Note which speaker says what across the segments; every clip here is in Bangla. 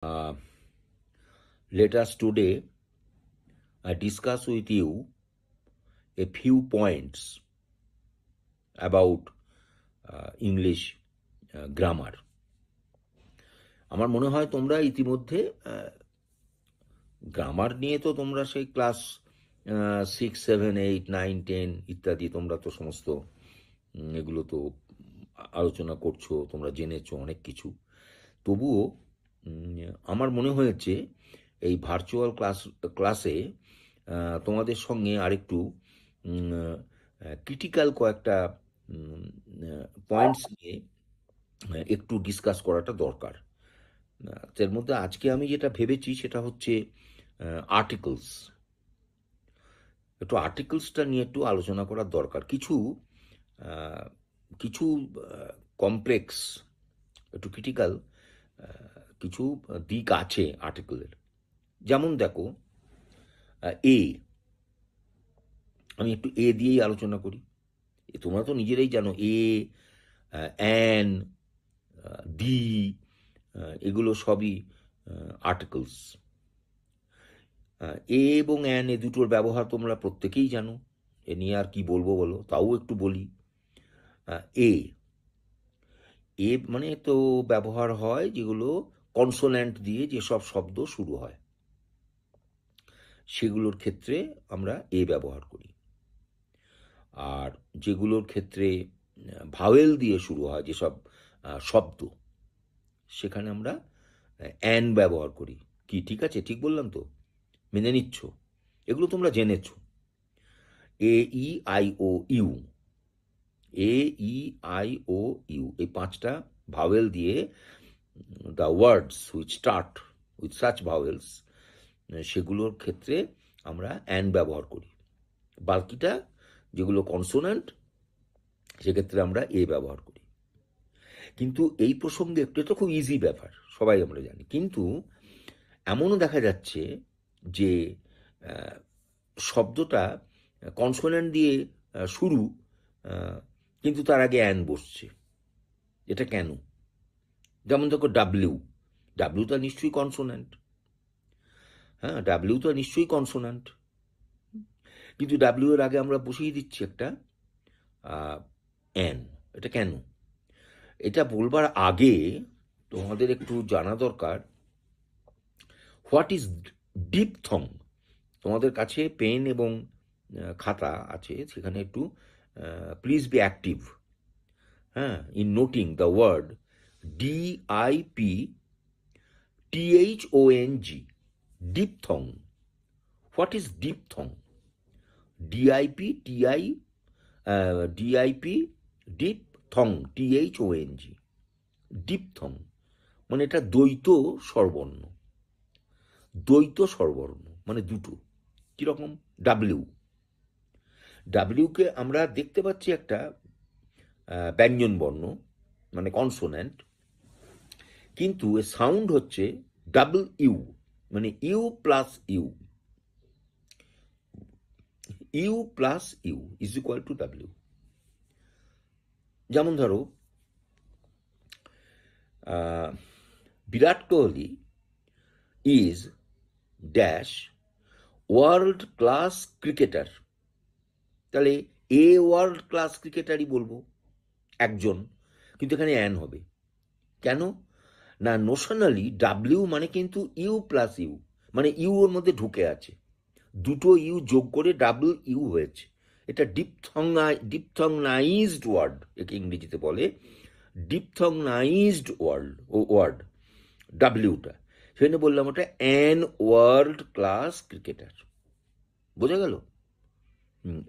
Speaker 1: Uh, Let us today discuss with you a few points about English grammar. আমার মনে হয় তোমরা ইতিমধ্যে গ্রামার নিয়ে তো তোমরা সেই ক্লাস 6, 7, 8, 9, 10 ইত্যাদি তোমরা তো সমস্ত এগুলো তো আলোচনা করছো, তোমরা জেনেছো অনেক কিছু। তবুও আমার মনে হয়েছে এই ভার্চুয়াল ক্লাসে তোমাদের সঙ্গে আরেকটু ক্রিটিক্যাল কয়েকটা পয়েন্টস নিয়ে একটু ডিসকাস করাটা দরকার। তার মধ্যে আজকে আমি যেটা ভেবেছি সেটা হচ্ছে আর্টিকেলস। একটু আর্টিকেলসটা নিয়ে একটু আলোচনা করার দরকার। কিছু কিছু কমপ্লেক্স, একটু ক্রিটিক্যাল কিছু দিক আছে আর্টিকেলের। যেমন দেখো, এ, আমি একটু এ দিয়েই আলোচনা করি। তোমরা তো নিজেরাই জানো এ, অ্যান, দি, এগুলো সবই আর্টিকেলস। এ এবং অ্যান এ দুটোর ব্যবহার তোমরা প্রত্যেকেই জানো, এ নিয়ে আর কি বলবো বলো, তাও একটু বলি। এ এ মানে তো ব্যবহার হয় যেগুলো কনসোন্যান্ট দিয়ে যেসব শব্দ শুরু হয় সেগুলোর ক্ষেত্রে আমরা এ ব্যবহার করি। আর যেগুলোর ক্ষেত্রে ভাওয়েল দিয়ে শুরু হয় যেসব শব্দ, সেখানে আমরা অ্যান ব্যবহার করি। কি ঠিক আছে? ঠিক বললাম তো? মেনে নিচ্ছ? এগুলো তোমরা জেনেছ। A, E, I, O, U, A, E, I, O, U, এই 5টা ভাওয়েল দিয়ে the words which start with such vowels, সেগুলোর ক্ষেত্রে আমরা অ্যান ব্যবহার করি। বাকিটা যেগুলো কনসোন্যান্ট সেক্ষেত্রে আমরা এ ব্যবহার করি। কিন্তু এই প্রসঙ্গে একটু, এটা খুব ইজি ব্যাপার, সবাই আমরা জানি। কিন্তু এমনও দেখা যাচ্ছে যে শব্দটা কনসোন্যান্ট দিয়ে শুরু, কিন্তু তার আগে অ্যান বসছে। এটা কেন? যেমন দেখো ডাব্লিউ, ডাব্লিউটা নিশ্চয়ই কনসোন্যান্ট। হ্যাঁ, ডাব্লিউটা নিশ্চয়ই কনসোন্যান্ট, কিন্তু ডাব্লিউ এর আগে আমরা বসিয়ে দিচ্ছি একটা অ্যান। এটা কেন? এটা বলবার আগে তোমাদের একটু জানা দরকার হোয়াট ইজ ডিপথং। তোমাদের কাছে পেন এবং খাতা আছে, সেখানে একটু প্লিজ বি অ্যাক্টিভ, হ্যাঁ, in noting the word DIPTHONG, diphthong. What is diphthong? DIP, diphthong, THONG, diphthong মানে এটা দ্বৈত স্বরবর্ণ। দ্বৈত স্বরবর্ণ মানে দুটো। কিরকম? ডাব্লিউ, ডাব্লিউকে আমরা দেখতে পাচ্ছি একটা ব্যঞ্জন বর্ণ মানে কনসোন্যান্ট, কিন্তু এর সাউন্ড হচ্ছে ডাবল ইউ, মানে U plus U, U plus U is equal to W. যেমন ধরো Virat Kohli is dash world class cricketer. তাহলে এ ওয়ার্ল্ড ক্লাস ক্রিকেটারই বলবো, একজন, কিন্তু এখানে অ্যান হবে। কেন না? নোশনালি ডাব্লিউ মানে কিন্তু ইউ প্লাস ইউ, মানে ইউ ওর মধ্যে ঢুকে আছে, দুটো ইউ যোগ করে ডাবল ইউ হয়েছে। এটা ডিপথংনাইজড ওয়ার্ড, একে ইংরেজিতে বলে ডিপথংনাইজড ওয়ার্ড ডাব্লিউটা। সেখানে বললাম ওটা অ্যান ওয়ার্ল্ড ক্লাস ক্রিকেটার। বোঝা গেল?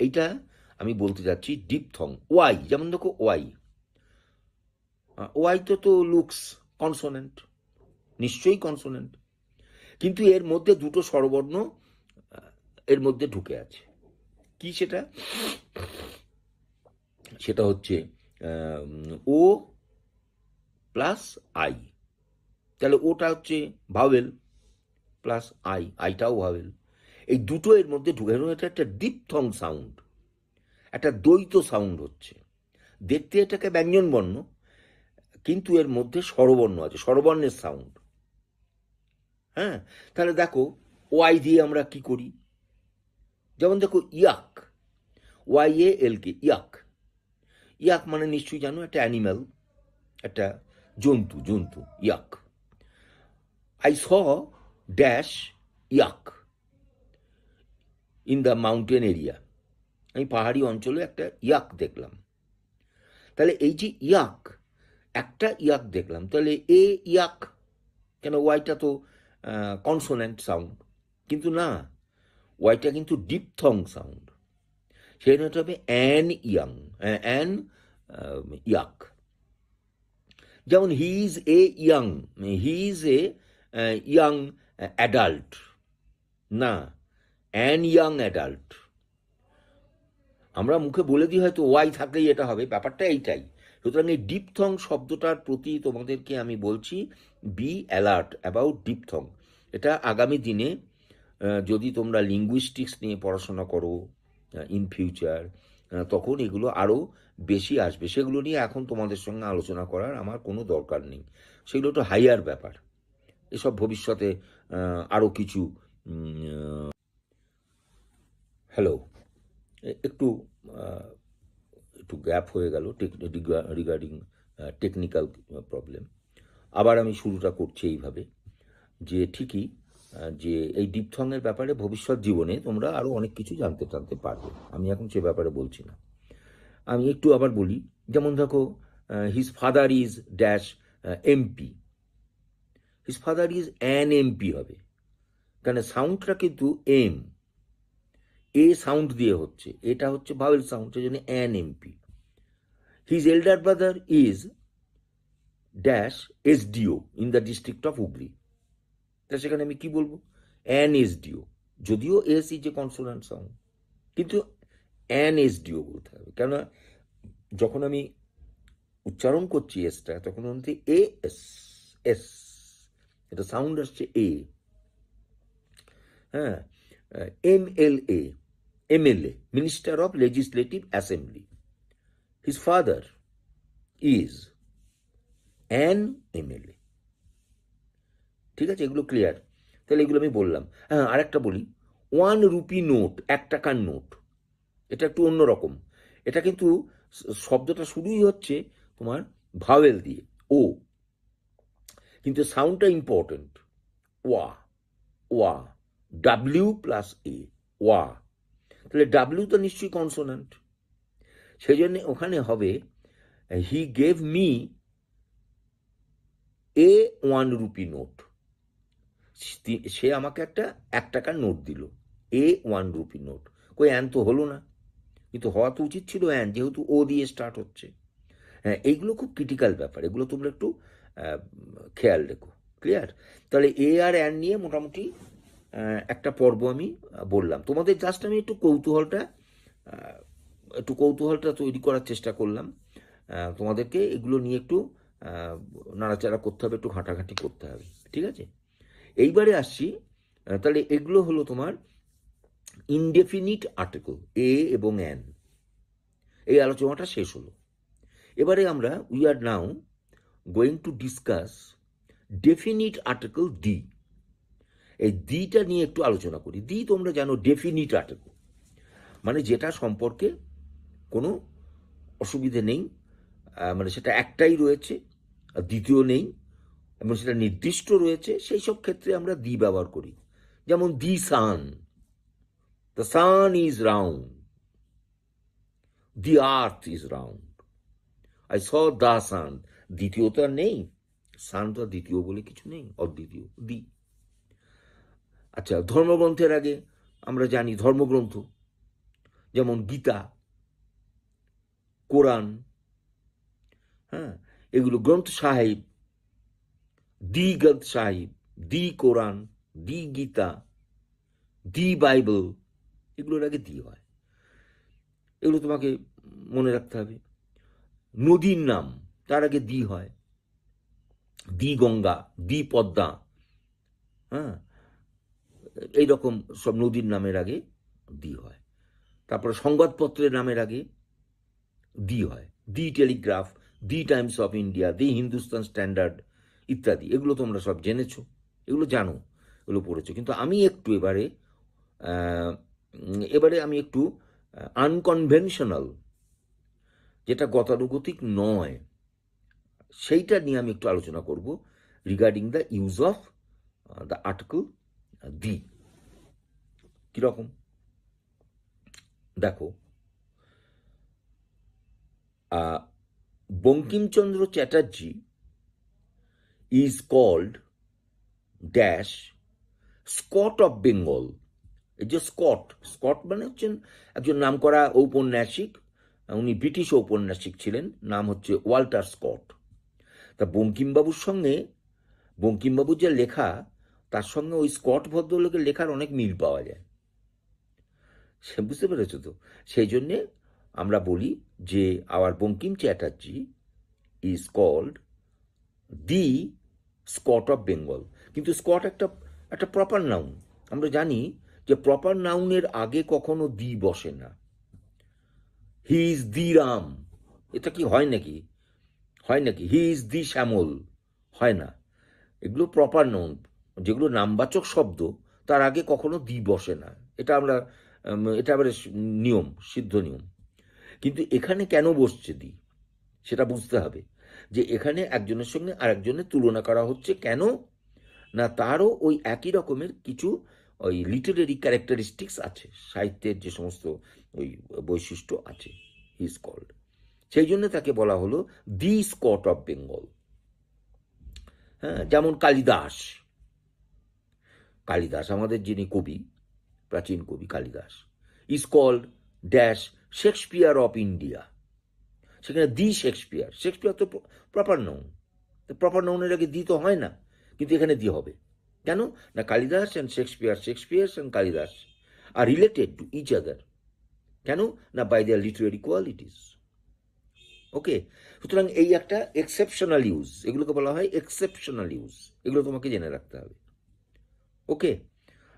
Speaker 1: এইটা আমি বলতে যাচ্ছি ডিপথং। ওয়াই, যেমন দেখো ওয়াই, ওয়াই তো লুকস কনসোনেন্ট, নিশ্চয়ই কনসোনেন্ট, কিন্তু এর মধ্যে দুটো স্বরবর্ণ এর মধ্যে ঢুকে আছে। কি সেটা? সেটা হচ্ছে ও প্লাস আই। তাহলে ওটা হচ্ছে ভাওয়েল, প্লাস আই, আইটাও ভাওয়েল। এই দুটো এর মধ্যে ঢুকে, এটা একটা ডিপথং সাউন্ড, একটা দ্বৈত সাউন্ড হচ্ছে। দেখতে এটাকে ব্যঞ্জন বর্ণ, কিন্তু এর মধ্যে স্বরবর্ণ আছে, স্বরবর্ণের সাউন্ড। হ্যাঁ, তাহলে দেখো ওয়াই দিয়ে আমরা কি করি, যেমন দেখো ইয়াক, YALK, ইয়াক। ইয়াক মানে নিশ্চয়ই জানো একটা অ্যানিম্যাল, একটা জন্তু, ইয়াক। আই স ড্যাশ ইয়াক ইন দ্য মাউন্টেন এরিয়া, আমি পাহাড়ি অঞ্চলে একটা ইয়াক দেখলাম। তাহলে এই যে ইয়াক, একটা ইয়াক দেখলাম, তাহলে এ ইয়াক কেন, ওয়াইটা তো কনসোনেন্ট সাউন্ড, কিন্তু না, ওয়াইটা কিন্তু ডিপথং সাউন্ড, সেই জন্য হবে অ্যান ইয়াক। যেমন he is a young adult, না, অ্যান ইয়াং অ্যাডাল্ট। আমরা মুখে বলে দিই হয়তো ওয়াই থাকলেই এটা হবে, ব্যাপারটা এইটাই। সুতরাং এই ডিপথং শব্দটার প্রতি তোমাদেরকে আমি বলছি, বি অ্যালার্ট অ্যাবাউট ডিপথং। এটা আগামী দিনে যদি তোমরা লিঙ্গুইস্টিক্স নিয়ে পড়াশোনা করো ইন ফিউচার, তখন এগুলো আরও বেশি আসবে। সেগুলো নিয়ে এখন তোমাদের সঙ্গে আলোচনা করার আমার কোনো দরকার নেই, সেগুলো একটু হাইয়ার ব্যাপার। এসব ভবিষ্যতে আরও কিছু হ্যালো, একটু একটু গ্যাপ হয়ে গেল রিগার্ডিং টেকনিক্যাল প্রবলেম। আবার আমি শুরুটা করছি এইভাবে যে ঠিকই যে এই ডিপথংয়ের ব্যাপারে ভবিষ্যৎ জীবনে তোমরা আরও অনেক কিছু জানতে পারবে, আমি এখন সে ব্যাপারে বলছি না। আমি একটু আবার বলি, যেমন দেখো his father is dash MP, his father is an MP হবে, কেন সাউন্ডটা কিন্তু এম, এ সাউন্ড দিয়ে হচ্ছে, এটা হচ্ছে ভাওয়েল সাউন্ড, সেই জন্য an MP. His elder brother is dash SDO in the district of Hooghly, তা সেখানে আমি কি বলবো, অ্যান SDO, যদিও S is a consonant sound, কিন্তু অ্যান SDO বলতে হবে, কেন যখন আমি উচ্চারণ করছি এসটা, তখন বলতে এস, এটা সাউন্ড আসছে এ। হ্যাঁ, MLA minister of legislative assembly, his father is an MLA। ঠিক আছে, এগুলো ক্লিয়ার? তাহলে এগুলো আমি বললাম। হ্যাঁ, আরেকটা বলি, 1 রুপি নোট, 1 টাকার নোট, এটা একটু অন্যরকম। এটা কিন্তু শব্দটা শুরুই হচ্ছে তোমার ভাওয়েল দিয়ে, ও, কিন্তু সাউন্ডটা ইম্পর্টেন্ট, ওয়া, W প্লাস A, ওয়া। তাহলে ডাব্লিউ তো নিশ্চয়ই কনসোনেন্ট, সেই জন্য ওখানে হবে he gave me a 1 rupee note, সে আমাকে একটা 1 টাকার নোট দিল, এ 1 রুপি নোট। কই অ্যান তো হলো না, কিন্তু হওয়া তো উচিত ছিল অ্যান, যেহেতু ও দিয়ে স্টার্ট হচ্ছে। হ্যাঁ, এইগুলো খুব ক্রিটিক্যাল ব্যাপার, এগুলো তোমরা একটু খেয়াল রেখো। ক্লিয়ার? তাহলে এ আর অ্যান নিয়ে মোটামুটি একটা পর্ব আমি বললাম তোমাদের, জাস্ট আমি একটু কৌতূহলটা তৈরি করার চেষ্টা করলাম, তোমাদেরকে এগুলো নিয়ে একটু নাড়াচাড়া করতে হবে, একটু ঘাঁটাঘাঁটি করতে হবে। ঠিক আছে, এইবারে আসছি। তাহলে এগুলো হলো তোমার ইনডেফিনিট আর্টিকেল, এ এবং অ্যান, এই আলোচনাটা শেষ হলো। এবারে আমরা we are now going to discuss definite article D. এই দিটা নিয়ে একটু আলোচনা করি। দি তোমরা জানো ডেফিনিট আর্টিকেল মানে যেটা সম্পর্কে কোনো অসুবিধে নেই, মানে সেটা একটাই রয়েছে, দ্বিতীয় নেই, এবং সেটা নির্দিষ্ট রয়েছে, সেই সব ক্ষেত্রে আমরা দি ব্যবহার করি। যেমন the sun, the sun is round, the earth is round, I saw the sun, দ্বিতীয় তো আর নেই, সান তো আর দ্বিতীয় বলে কিছু নেই, অদ্বিতীয়, দি। আচ্ছা, ধর্মগ্রন্থের আগে আমরা জানি ধর্মগ্রন্থ, যেমন গীতা, কোরআন, হ্যাঁ, এগুলো গ্রন্থ সাহেব, দি গ্রন্থ সাহিব, দি কোরআন, দি গীতা, দি বাইবেল, এগুলোর আগে দি হয়, এগুলো তোমাকে মনে রাখতে হবে। নদীর নাম, তার আগে দি হয়, দি গঙ্গা, দি পদ্মা, হ্যাঁ, এইরকম সব নদীর নামের আগে দি হয়। তারপরে সংবাদপত্রের নামের আগে দি হয়, the Telegraph, the Times of India, the Hindustan Standard ইত্যাদি, এগুলো তোমরা সব জেনেছো, এগুলো জানো। এগুলো পড়েছো, কিন্তু আমি একটু এবারে আমি একটু আনকনভেনশনাল, যেটা গতানুগতিক নয়, সেইটা নিয়ে আমি একটু আলোচনা করব regarding the use of the article the. কীরকম দেখো, Bankimchandra Chatterjee is called dash Scott of Bengal. এই যে স্কট, স্কট মানে হচ্ছেন একজন নামকরা ঔপন্যাসিক, উনি ব্রিটিশ ঔপন্যাসিক ছিলেন, নাম হচ্ছে ওয়াল্টার স্কট। তা বঙ্কিমবাবুর সঙ্গে, বঙ্কিমবাবুর যে লেখা, তার সঙ্গে ওই স্কট ভদ্রলোকের লেখার অনেক মিল পাওয়া যায়, সে বুঝতে পেরেছ তো? সেই জন্যে আমরা বলি যে our Bankim Chatterjee is called the Scott of Bengal. কিন্তু স্কট একটা একটা প্রপার নাউন। আমরা জানি যে প্রপার নাউনের আগে কখনো দি বসে না। হি ইজ দি রাম, এটা কি হয় নাকি? হয় নাকি? হি ইজ দি শ্যামল, হয় না। এগুলো প্রপার নাউন, যেগুলো নামবাচক শব্দ, তার আগে কখনো দি বসে না। এটা আমরা এটা আবার নিয়ম, সিদ্ধ নিয়ম। কিন্তু এখানে কেন বসছে দি, সেটা বুঝতে হবে। যে এখানে একজনের সঙ্গে আরেকজনের তুলনা করা হচ্ছে কেন না, তারও ওই একই রকমের কিছু ওই লিটারেরি ক্যারেক্টারিস্টিক্স আছে, সাহিত্যের যে সমস্ত ওই বৈশিষ্ট্য আছে। হি ইজ কল্ড, সেই জন্য তাকে বলা হলো দি স্কট অফ বেঙ্গল। হ্যাঁ, যেমন কালিদাস, কালিদাস আমাদের যিনি কবি, প্রাচীন কবি Kalidas, is called dash Shakespeare of India. সেখানে দি শেক্সপিয়ার, শেক্সপিয়ার তো প্রপার নাউন, প্রপার নাউনের আগে দি তো হয় না, কিন্তু এখানে দি হবে। কেন না, Kalidas and Shakespeare, Shakespeare and Kalidas are related to each other. কেন না, by their literary qualities. Okay, সুতরাং এই একটা এক্সেপশনাল ইউজ, এগুলোকে বলা হয় এক্সেপশনাল ইউজ, এগুলো তোমাকে জেনে রাখতে হবে। ওকে,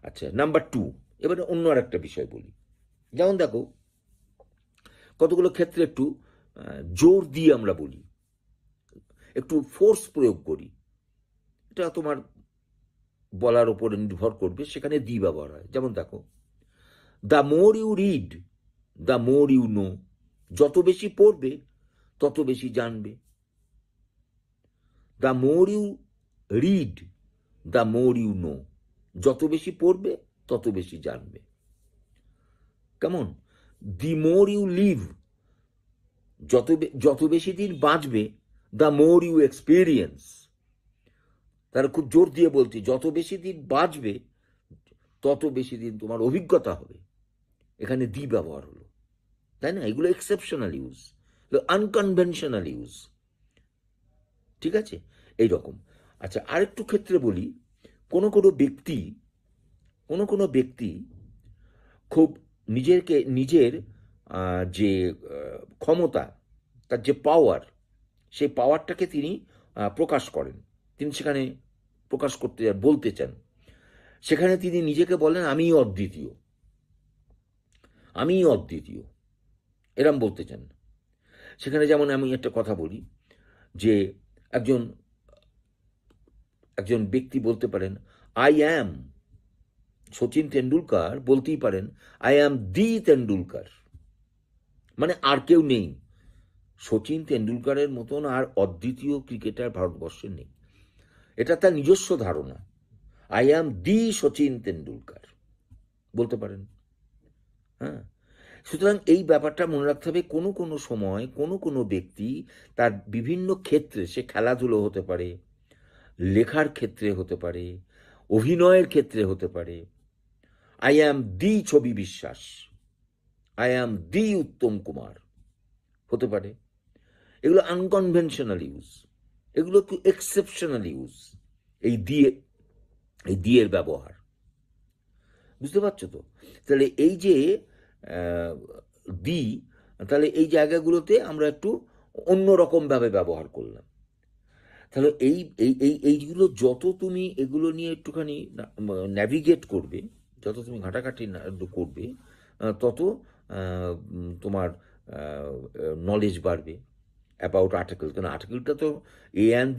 Speaker 1: আচ্ছা, নাম্বার 2, এবারে অন্য আর একটা বিষয় বলি। যেমন দেখো, কতগুলো ক্ষেত্রে একটু জোর দিয়ে আমরা বলি, একটু ফোর্স প্রয়োগ করি, এটা তোমার বলার উপরে নির্ভর করবে, সেখানে দি ব্যবহার হয়। যেমন দেখো, the more you read the more you know, যত বেশি পড়বে তত বেশি জানবে। The more you read the more you know, যত বেশি পড়বে তত বেশি জানবে। কেমন? দি মোর ইউ লিভ, যত বেশি দিন বাঁচবে, দ্য মোর ইউ এক্সপিরিয়েন্স। তারা খুব জোর দিয়ে বলছি, যত বেশি দিন বাঁচবে তত বেশি দিন তোমার অভিজ্ঞতা হবে। এখানে দি ব্যবহার হলো, তাই না? এগুলো এক্সেপশনাল ইউজ, আনকনভেনশনাল ইউজ, ঠিক আছে? এইরকম। আচ্ছা, আরেকটু ক্ষেত্রে বলি, কোনো ব্যক্তি খুব নিজের যে ক্ষমতা, তার যে পাওয়ার, সেই পাওয়ারটাকে তিনি প্রকাশ করেন, তিনি সেখানে প্রকাশ করতে বলতে চান, সেখানে তিনি নিজেকে বলেন আমি অদ্বিতীয়, আমি অদ্বিতীয়, এরম বলতে চান। সেখানে যেমন আমি একটা কথা বলি যে একজন ব্যক্তি বলতে পারেন আই অ্যাম সচিন তেন্ডুলকার, বলতেই পারেন আই অ্যাম দি তেন্ডুলকার, মানে আর কেউ নেই সচিন তেন্ডুলকারের মতন আর অদ্বিতীয় ক্রিকেটার ভারতবর্ষে নেই, এটা তার নিজস্ব ধারণা। আই অ্যাম দি সচিন তেন্ডুলকার বলতে পারেন। হ্যাঁ, সুতরাং এই ব্যাপারটা মনে রাখতে হবে, কোনো সময় কোনো ব্যক্তি তার বিভিন্ন ক্ষেত্রে, সে খেলাধুলো হতে পারে, লেখার ক্ষেত্রে হতে পারে, অভিনয়ের ক্ষেত্রে হতে পারে, আই অ্যাম দি ছবি বিশ্বাস, আই অ্যাম দি উত্তম কুমার হতে পারে। এগুলো আনকনভেনশনাল ইউজ, এগুলো একটু এক্সেপশনাল ইউজ, এই দিয়ের ব্যবহার, বুঝতে পারছো তো? তাহলে এই যে দি, তাহলে এই জায়গাগুলোতে আমরা একটু অন্যরকমভাবে ব্যবহার করলাম। তাহলে এইগুলো যত তুমি এগুলো নিয়ে একটুখানি ন্যাভিগেট করবে, যত তুমি ঘাটাঘাটি করবে, তত তোমার নলেজ বাড়বে অ্যাবাউট আর্টিকেল। কারণ আর্টিকেলটা তো এ অ্যান্ড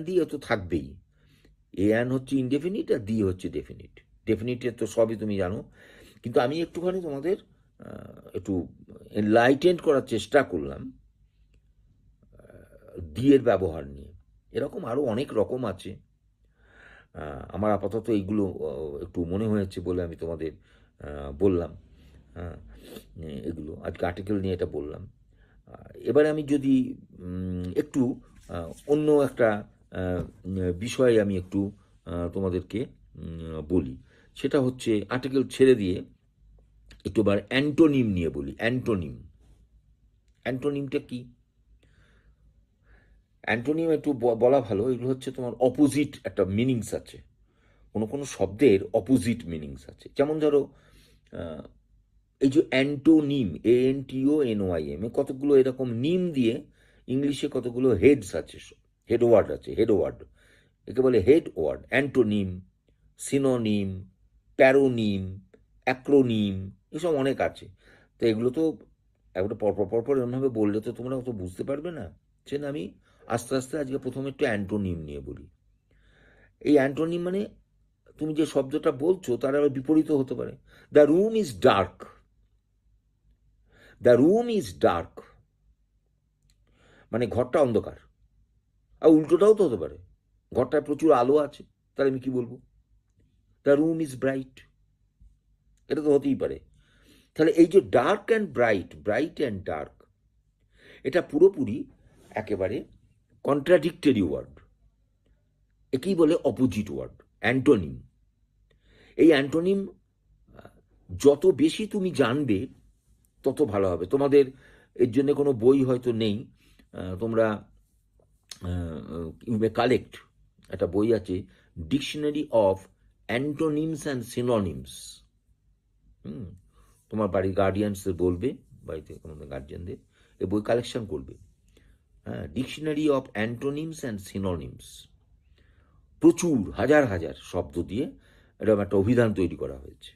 Speaker 1: দি তো থাকবেই, এ অ্যান হচ্ছে ইনডেফিনিট আর দি হচ্ছে ডেফিনিট। ডেফিনিটের তো সবই তুমি জানো, কিন্তু আমি একটুখানি তোমাদের একটু এনলাইটেন্ড করার চেষ্টা করলাম দি এর ব্যবহার নিয়ে। এরকম আরও অনেক রকম আছে, আমার আপাতত এইগুলো একটু মনে হয়েছে বলে আমি তোমাদের বললাম। হ্যাঁ, এগুলো আজকে আর্টিকেল নিয়ে এটা বললাম। এবারে আমি যদি একটু অন্য একটা বিষয়ে আমি একটু তোমাদেরকে বলি, সেটা হচ্ছে আর্টিকেল ছেড়ে দিয়ে একটু আবার অ্যান্টোনিম নিয়ে বলি। অ্যান্টোনিম, অ্যান্টোনিমটা কি? অ্যান্টোনিম একটু বলা ভালো। এগুলো হচ্ছে তোমার অপোজিট একটা মিনিংস আছে, কোনো কোনো শব্দের অপোজিট মিনিংস আছে। যেমন ধরো এই যে অ্যান্টোনিম, ANTONYM, কতগুলো এরকম নিম দিয়ে ইংলিশে কতগুলো হেডস আছে, হেড ওয়ার্ড আছে, হেড ওয়ার্ড, একে বলে head word. Antonym, synonym, paronym, acronym, এসব অনেক আছে। তো এগুলো তো একবারে পরপর পরপর এরমভাবে বললে তো তোমরা অত বুঝতে পারবে না। সেজন্য আমি আস্তে আস্তে আজকে প্রথমে একটু অ্যান্টোনিম নিয়ে বলি। এই অ্যান্টোনিম মানে তুমি যে শব্দটা বলছো তার আবার বিপরীত হতে পারে। The room is dark, the room is dark মানে ঘরটা অন্ধকার। আর উল্টোটাও তো হতে পারে, ঘরটায় প্রচুর আলো আছে, তাহলে আমি কি বলবো? The room is bright. এটা তো হতেই পারে। তাহলে এই যে dark and bright, bright and dark, এটা পুরোপুরি একেবারে কন্ট্রাডিক্টরি ওয়ার্ড। একেই বলে অপোজিট ওয়ার্ড, অ্যান্টোনিম। এই অ্যান্টোনিম যত বেশি তুমি জানবে তত ভালো হবে। তোমাদের এর জন্য কোনো বই হয়তো নেই, তোমরা ইউ মে কালেক্ট, একটা বই আছে, dictionary of antonyms and synonyms. তোমার বাড়ির গার্ডিয়ানসদের বলবে, বাড়িতে আমাদের গার্জিয়ানদের এই বই কালেকশন করবে। হ্যাঁ, dictionary of antonyms and synonyms, প্রচুর হাজার হাজার শব্দ দিয়ে এরকম একটা অভিধান তৈরি করা হয়েছে।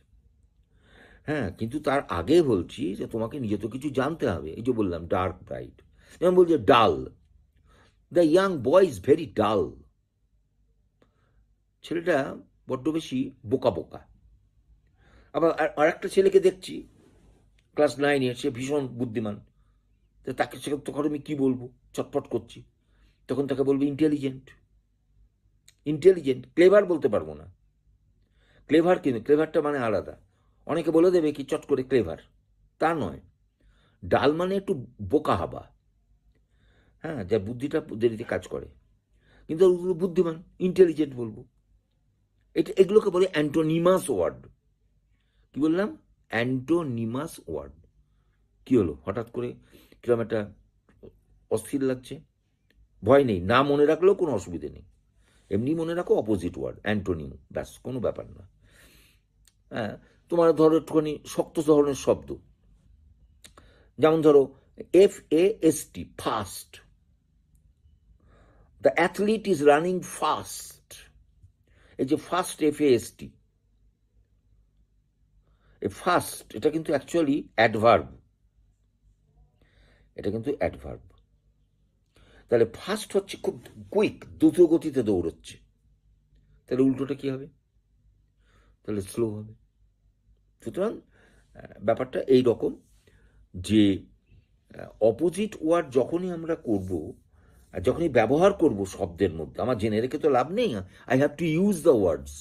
Speaker 1: হ্যাঁ, কিন্তু তার আগে বলছি যে তোমাকে নিজে তো কিছু জানতে হবে। এই যে বললাম ডার্ক ব্রাইট, যেমন বলছে ডাল, the young boy is very ডাল, ছেলেটা বড্ড বেশি বোকা বোকা। আবার আর একটা ছেলেকে দেখছি ক্লাস 9-এ, সে ভীষণ বুদ্ধিমান, তো তাকে তখন আমি কী বলবো, চটপট করছি, তখন তাকে বলবো ইন্টেলিজেন্ট। ইন্টেলিজেন্ট, ক্লেভার বলতে পারবো না। ক্লেভার কিন্তু, ক্লেভারটা মানে আলাদা। অনেকে বলে দেবে কি চট করে ক্লেভার, তা নয়। ডাল মানে একটু বোকা হাবা, হ্যাঁ, যার বুদ্ধিটা দেরিতে কাজ করে, কিন্তু বুদ্ধিমান, ইন্টেলিজেন্ট বলবো। এগুলোকে বলে অ্যান্টোনিমাস ওয়ার্ড। কি বললাম? অ্যান্টোনিমাস ওয়ার্ড। কি হলো হঠাৎ করে কিরকম একটা অস্থির লাগছে? ভয় নেই, না মনে রাখলেও কোনো অসুবিধে নেই, এমনি মনে রাখো অপোজিট ওয়ার্ড অ্যান্টোনিম, ব্যাস, কোনো ব্যাপার না। হ্যাঁ, তোমার ধরো একটুখানি শক্ত ধরনের শব্দ, যেমন ধরো FAST, fast, the athlete is running fast. এই যে ফাস্ট, FAST, এই ফাস্ট, এটা কিন্তু অ্যাকচুয়ালি অ্যাডভার্ব, এটা কিন্তু অ্যাডভার্ব। তাহলে ফাস্ট হচ্ছে খুব কুইক, দ্রুত গতিতে দৌড়চ্ছে, তাহলে উল্টোটা কি হবে? তাহলে স্লো হবে। সুতরাং ব্যাপারটা এই রকম যে অপোজিট ওয়ার্ড যখনই আমরা করব, যখনই ব্যবহার করব শব্দের মধ্যে, আমার জেনে রেখে তো লাভ নেই, I have to use the words.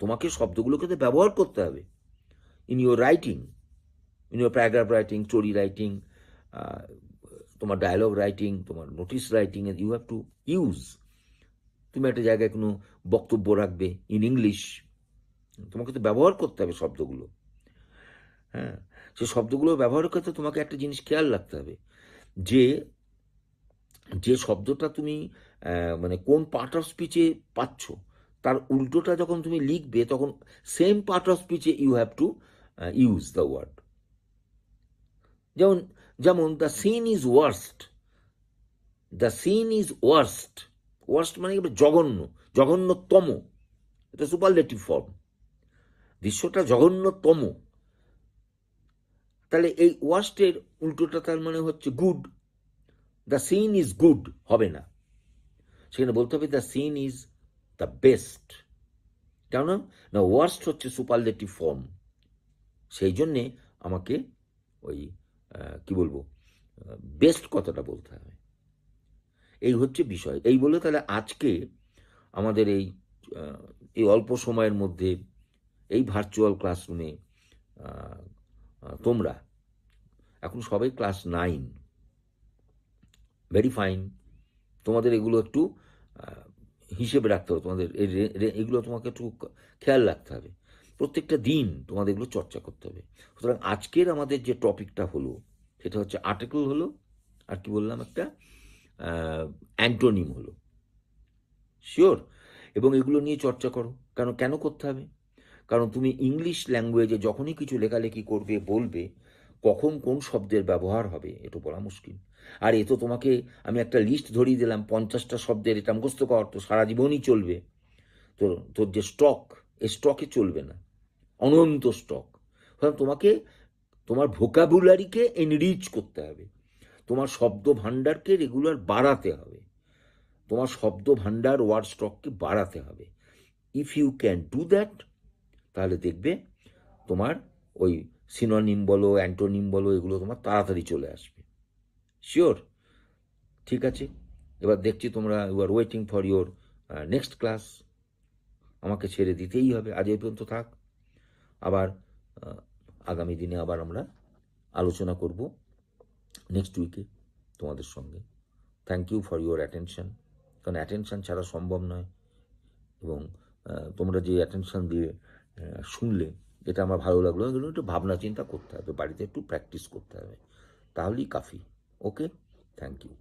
Speaker 1: তোমাকে শব্দগুলোকে তো ব্যবহার করতে হবে in your writing, in your paragraph writing, story writing, তোমার ডায়ালগ রাইটিং, তোমার notice writing, you have to use. তুমি একটা জায়গায় কোনো বক্তব্য রাখবে ইন ইংলিশ, তোমাকে তো ব্যবহার করতে হবে শব্দগুলো। হ্যাঁ, সেই শব্দগুলো ব্যবহার করতে তোমাকে একটা জিনিস খেয়াল রাখতে হবে, যে যে শব্দটা তুমি মানে কোন পার্ট অফ স্পিচে পাচ্ছ, তার উল্টোটা যখন তুমি লিখবে তখন সেম পার্ট অফ স্পিচে you have to use the word. যেমন যেমন the scene is worst, the scene is worst, worst মানে জঘন্য, জঘন্যতম, এটা সুপারলেটিভ ফর্ম, দৃশ্যটা জঘন্যতম। তাহলে এই ওয়ার্স্টের উল্টোটা তার মানে হচ্ছে good, the scene is good হবে না, সেখানে বলতে হবে the scene is the best. কেন না ওয়ার্স্ট হচ্ছে সুপারলেটিভ ফর্ম, সেই জন্যে আমাকে ওই কি বলবো বেস্ট কথাটা বলতে হবে। এই হচ্ছে বিষয়। এই বলে তাহলে আজকে আমাদের এই অল্প সময়ের মধ্যে এই ভার্চুয়াল ক্লাসরুমে তোমরা এখন সবাই ক্লাস 9, ভেরি ফাইন। তোমাদের এগুলো একটু হিসেবে রাখতে হবে, তোমাদের এগুলো তোমাকে একটু খেয়াল রাখতে হবে, প্রত্যেকটা দিন তোমাদের এগুলো চর্চা করতে হবে। সুতরাং আজকের আমাদের যে টপিকটা হলো সেটা হচ্ছে আর্টিকেল হলো, আর কি বললাম, একটা অ্যান্টোনিম হলো। শিওর? এবং এগুলো নিয়ে চর্চা করো। কেন করতে হবে? কারণ তুমি ইংলিশ ল্যাঙ্গুয়েজে যখনই কিছু লেখালেখি করবে, বলবে, কখন কোন শব্দের ব্যবহার হবে এটা বলা মুশকিল। আর এ তো তোমাকে আমি একটা লিস্ট ধরিয়ে দিলাম 50টা শব্দের, এটা মুখস্থ কর, তো সারা জীবনই চলবে। তোর যে স্টক, এই স্টকে চলবে না, অনন্ত স্টক। সুতরাং তোমাকে তোমার ভোকাবুলারিকে এনরিচ করতে হবে, তোমার শব্দ ভাণ্ডারকে রেগুলার বাড়াতে হবে, তোমার শব্দ ভাণ্ডার ওয়ার্ড স্টককে বাড়াতে হবে। If you can do that, তাহলে দেখবে তোমার ওই সিনোনিম বলো, অ্যান্টোনিম বলো, এগুলো তোমার তাড়াতাড়ি চলে আসবে। শিওর? ঠিক আছে, এবার দেখছি তোমরা you are waiting for your next class. আমাকে ছেড়ে দিতেই হবে, আজ এই পর্যন্ত থাক। আবার আগামী দিনে আবার আমরা আলোচনা করব নেক্সট উইকে তোমাদের সঙ্গে। Thank you for your attention, কারণ অ্যাটেনশন ছাড়া সম্ভব নয়। এবং তোমরা যে অ্যাটেনশন দিয়ে শুনলে, এটা আমার ভালো লাগলো। এগুলো একটু ভাবনা চিন্তা করতে হবে, বাড়িতে একটু প্র্যাকটিস করতে হবে, তাহলেই কাফি। ওকে, থ্যাংক ইউ।